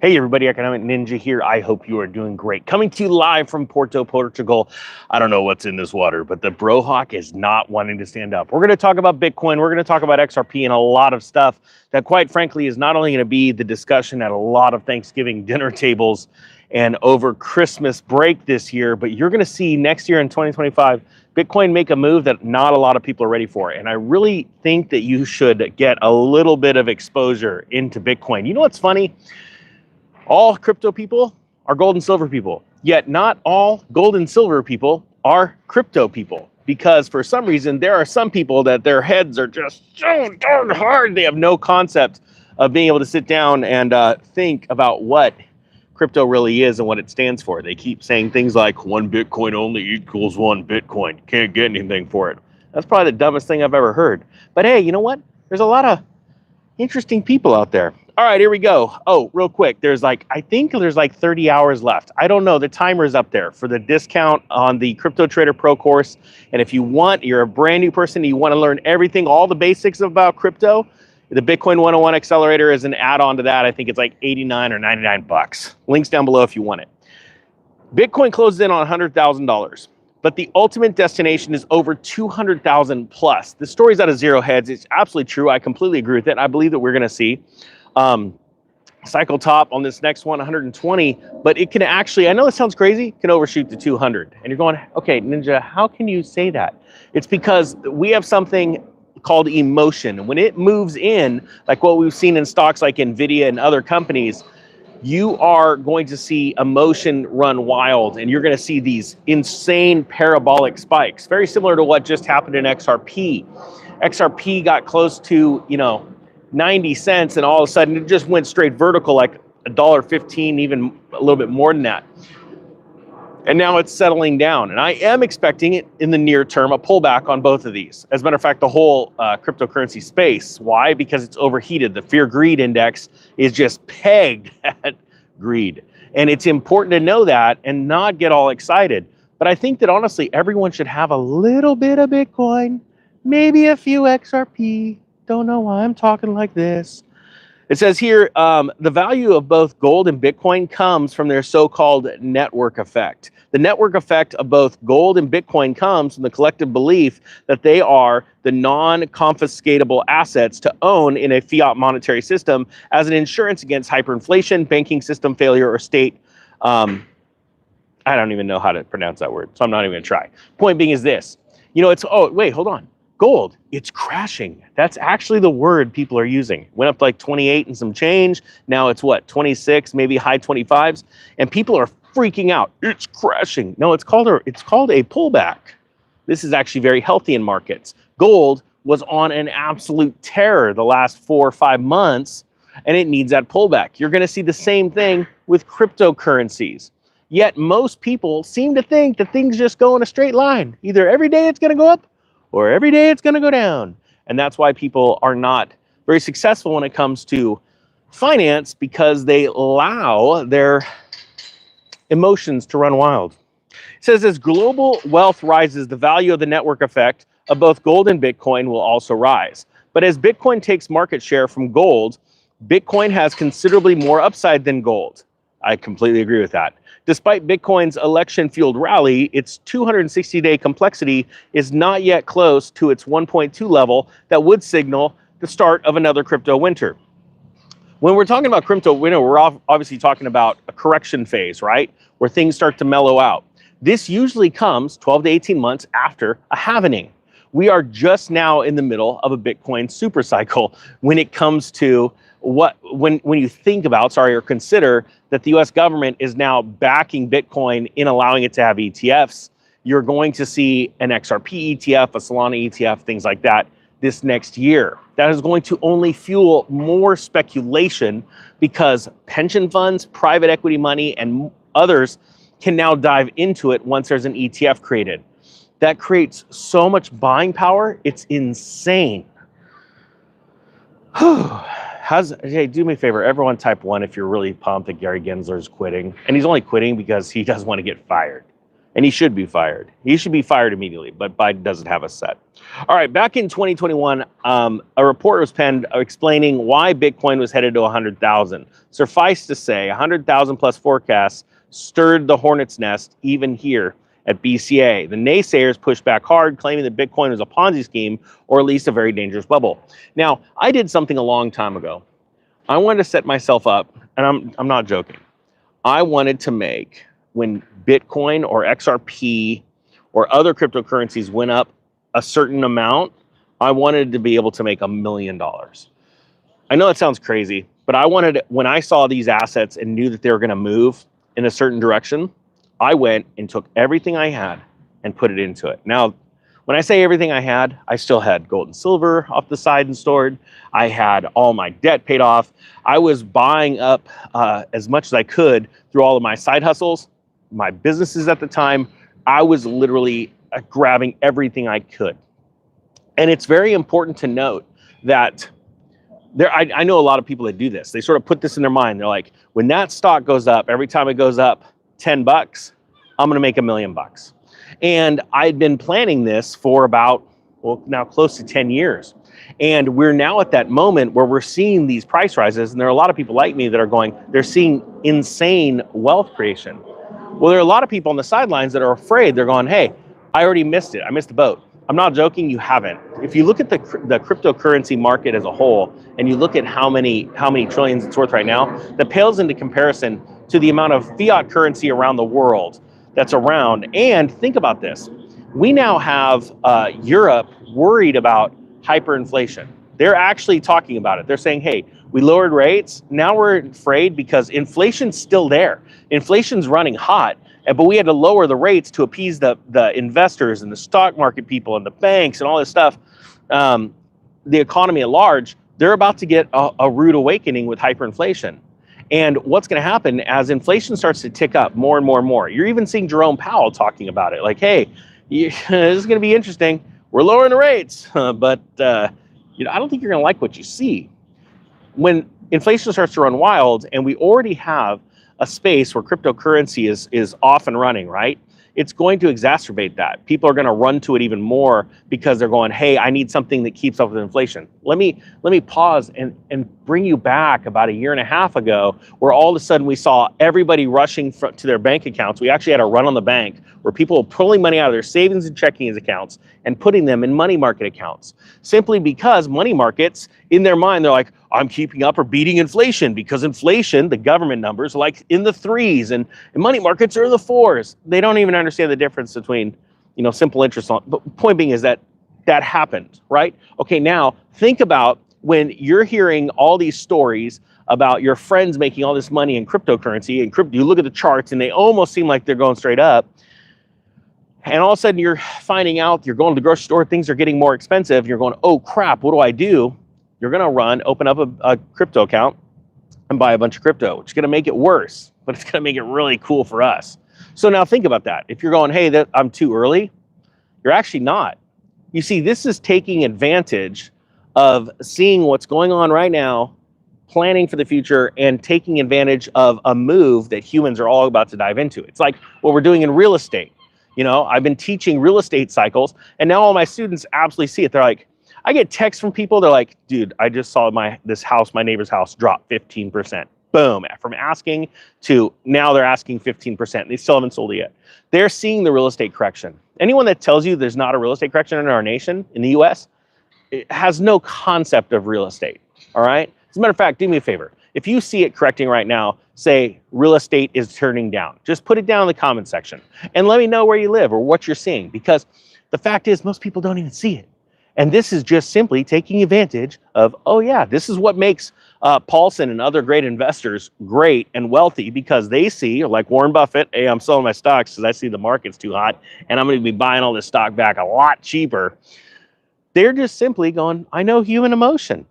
Hey everybody, Economic Ninja here. I hope you are doing great. Coming to you live from Porto, Portugal. I don't know what's in this water, but the Brohawk is not wanting to stand up. We're going to talk about Bitcoin. We're going to talk about XRP and a lot of stuff that quite frankly is not only going to be the discussion at a lot of Thanksgiving dinner tables and over Christmas break this year, but you're going to see next year in 2025, Bitcoin make a move that not a lot of people are ready for. And I really think that you should get a little bit of exposure into Bitcoin. You know what's funny? All crypto people are gold and silver people, yet not all gold and silver people are crypto people. Because for some reason, there are some people that their heads are just so darn hard. They have no concept of being able to sit down and think about what crypto really is and what it stands for. They keep saying things like one Bitcoin only equals one Bitcoin. Can't get anything for it. That's probably the dumbest thing I've ever heard. But hey, you know what? There's a lot of interesting people out there. All right, here we go. Oh, real quick. I think there's like 30 hours left. I don't know. The timer's up there for the discount on the Crypto Trader Pro course. And if you're a brand new person, you want to learn everything, all the basics about crypto, the Bitcoin 101 Accelerator is an add-on to that. I think it's like 89 or 99 bucks. Links down below if you want it. Bitcoin closes in on $100,000. But the ultimate destination is over 200,000 plus. The story's out of zero heads. It's absolutely true. I completely agree with it. I believe that we're going to see cycle top on this next one, 120. But it can actually, I know it sounds crazy, can overshoot to 200. And you're going, okay, Ninja, how can you say that? It's because we have something called emotion. When it moves in, like what we've seen in stocks like NVIDIA and other companies, you are going to see emotion run wild and you're going to see these insane parabolic spikes, very similar to what just happened in XRP. XRP got close to, 90 cents and all of a sudden it just went straight vertical like $1.15, even a little bit more than that. And now it's settling down. And I am expecting it in the near term, a pullback on both of these. As a matter of fact, the whole cryptocurrency space. Why? Because it's overheated. The fear greed index is just pegged at greed. And it's important to know that and not get all excited. But I think that honestly, everyone should have a little bit of Bitcoin, maybe a few XRP. Don't know why I'm talking like this. It says here, the value of both gold and Bitcoin comes from their so-called network effect. The network effect of both gold and Bitcoin comes from the collective belief that they are the non-confiscatable assets to own in a fiat monetary system as an insurance against hyperinflation, banking system failure, or state. I don't even know how to pronounce that word, so I'm not even gonna try. Point being is this, hold on. Gold, it's crashing. That's actually the word people are using. Went up to like 28 and some change. Now it's what, 26, maybe high 25s. And people are freaking out. It's crashing. No, it's called a pullback. This is actually very healthy in markets. Gold was on an absolute tear the last 4 or 5 months, and it needs that pullback. You're going to see the same thing with cryptocurrencies. Yet most people seem to think that things just go in a straight line. Either every day it's going to go up, or every day it's going to go down. And that's why people are not very successful when it comes to finance, because they allow their emotions to run wild. It says, as global wealth rises, the value of the network effect of both gold and Bitcoin will also rise. But as Bitcoin takes market share from gold, Bitcoin has considerably more upside than gold. I completely agree with that. Despite Bitcoin's election-fueled rally, its 260-day complexity is not yet close to its 1.2 level that would signal the start of another crypto winter. When we're talking about crypto winter, we're obviously talking about a correction phase, right? Where things start to mellow out. This usually comes 12 to 18 months after a halvening. We are just now in the middle of a Bitcoin super cycle when it comes to when you think about, or consider that the US government is now backing Bitcoin in allowing it to have ETFs. You're going to see an XRP ETF, a Solana ETF, things like that this next year. That is going to only fuel more speculation because pension funds, private equity money, and others can now dive into it once there's an ETF created. That creates so much buying power, it's insane. Hey, do me a favor, everyone type 1 if you're really pumped that Gary Gensler is quitting. And he's only quitting because he doesn't want to get fired. and he should be fired. He should be fired immediately, but Biden doesn't have a set. All right, back in 2021, a report was penned explaining why Bitcoin was headed to 100,000. Suffice to say, 100,000 plus forecasts stirred the hornet's nest even here at BCA. The naysayers pushed back hard, claiming that Bitcoin was a Ponzi scheme or at least a very dangerous bubble. Now, I did something a long time ago. I wanted to set myself up, and I'm not joking. I wanted to make, when Bitcoin or XRP or other cryptocurrencies went up a certain amount, I wanted to be able to make $1 million. I know that sounds crazy, but I wanted, when I saw these assets and knew that they were going to move in a certain direction, I went and took everything I had and put it into it. Now, when I say everything I had, I still had gold and silver off the side and stored. I had all my debt paid off. I was buying up as much as I could through all of my side hustles, my businesses at the time. I was literally grabbing everything I could. And it's very important to note that I know a lot of people that do this. They sort of put this in their mind. They're like, when that stock goes up, every time it goes up $10, I'm going to make $1 million. And I'd been planning this for about, well, now close to 10 years. And we're now at that moment where we're seeing these price rises. And there are a lot of people like me that are going, they're seeing insane wealth creation. Well, there are a lot of people on the sidelines that are afraid. They're going, hey, I already missed it. I missed the boat. I'm not joking, you haven't. If you look at the cryptocurrency market as a whole, and you look at how many trillions it's worth right now, that pales into comparison to the amount of fiat currency around the world that's around. And think about this. We now have Europe worried about hyperinflation. They're actually talking about it. They're saying, hey, we lowered rates. Now we're afraid because inflation's still there. Inflation's running hot. But we had to lower the rates to appease the investors and the stock market people and the banks and all this stuff. The economy at large, they're about to get a rude awakening with hyperinflation. And what's going to happen as inflation starts to tick up more and more and more? You're even seeing Jerome Powell talking about it. Like, hey, this is going to be interesting. We're lowering the rates, but I don't think you're going to like what you see. When inflation starts to run wild, and we already have a space where cryptocurrency is off and running, right? It's going to exacerbate that. People are going to run to it even more because they're going, hey, I need something that keeps up with inflation. Let me pause and bring you back about 1.5 years ago, where all of a sudden we saw everybody rushing to their bank accounts. We actually had a run on the bank where people were pulling money out of their savings and checking accounts and putting them in money market accounts, simply because money markets, in their mind, they're like, I'm keeping up or beating inflation, because inflation, the government numbers, are like in the 3s and money markets are in the 4s. They don't even understand the difference between, simple interest on. But point being is that happened, right? Okay, now think about when you're hearing all these stories about your friends making all this money in cryptocurrency and crypto. You look at the charts and they almost seem like they're going straight up. And all of a sudden you're finding out, you're going to the grocery store, things are getting more expensive. You're going, oh crap, what do I do? You're going to open up a crypto account and buy a bunch of crypto, which is going to make it worse, but it's going to make it really cool for us. So now think about that. If you're going, hey, I'm too early, you're actually not. You see, this is taking advantage of seeing what's going on right now, planning for the future, and taking advantage of a move that humans are all about to dive into. It's like what we're doing in real estate. I've been teaching real estate cycles, and now all my students absolutely see it. They're like, I get texts from people. They're like, dude, I just saw my neighbor's house drop 15%. Boom. From asking to now they're asking 15%. They still haven't sold it yet. They're seeing the real estate correction. Anyone that tells you there's not a real estate correction in our nation, in the US, it has no concept of real estate. All right. As a matter of fact, do me a favor. If you see it correcting right now, say real estate is turning down. Just put it down in the comment section and let me know where you live or what you're seeing, because the fact is most people don't even see it. And this is just simply taking advantage of, oh yeah, this is what makes Paulson and other great investors great and wealthy, because they see, like Warren Buffett, hey, I'm selling my stocks because I see the market's too hot and I'm going to be buying all this stock back a lot cheaper. They're just simply going, I know human emotion.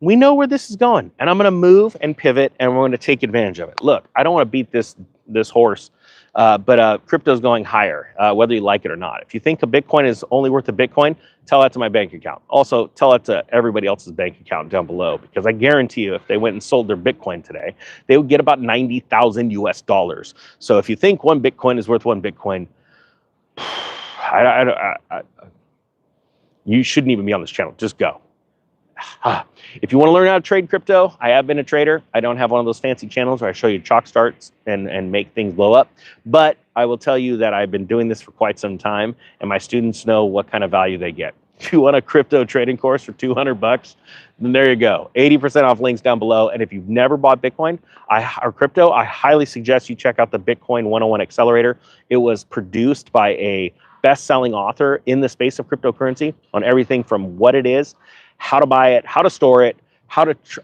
We know where this is going, and I'm going to move and pivot, and we're going to take advantage of it. Look, I don't want to beat this horse, but crypto's going higher, whether you like it or not. If you think a Bitcoin is only worth a Bitcoin, tell that to my bank account. Also, tell that to everybody else's bank account down below, because I guarantee you, if they went and sold their Bitcoin today, they would get about $90,000 US. So if you think one Bitcoin is worth one Bitcoin, You shouldn't even be on this channel. Just go. If you want to learn how to trade crypto, I have been a trader. I don't have one of those fancy channels where I show you chalk starts and make things blow up. But I will tell you that I've been doing this for quite some time, and my students know what kind of value they get. If you want a crypto trading course for 200 bucks, then there you go. 80% off, links down below. And if you've never bought Bitcoin or crypto, I highly suggest you check out the Bitcoin 101 Accelerator. It was produced by a best-selling author in the space of cryptocurrency on everything from what it is, how to buy it, how to store it,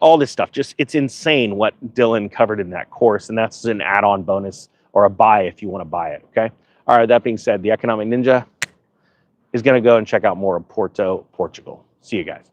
all this stuff. Just, it's insane what Dylan covered in that course. And that's an add-on bonus or a buy if you want to buy it, okay? All right, that being said, the Economic Ninja is going to go and check out more of Porto, Portugal. See you guys.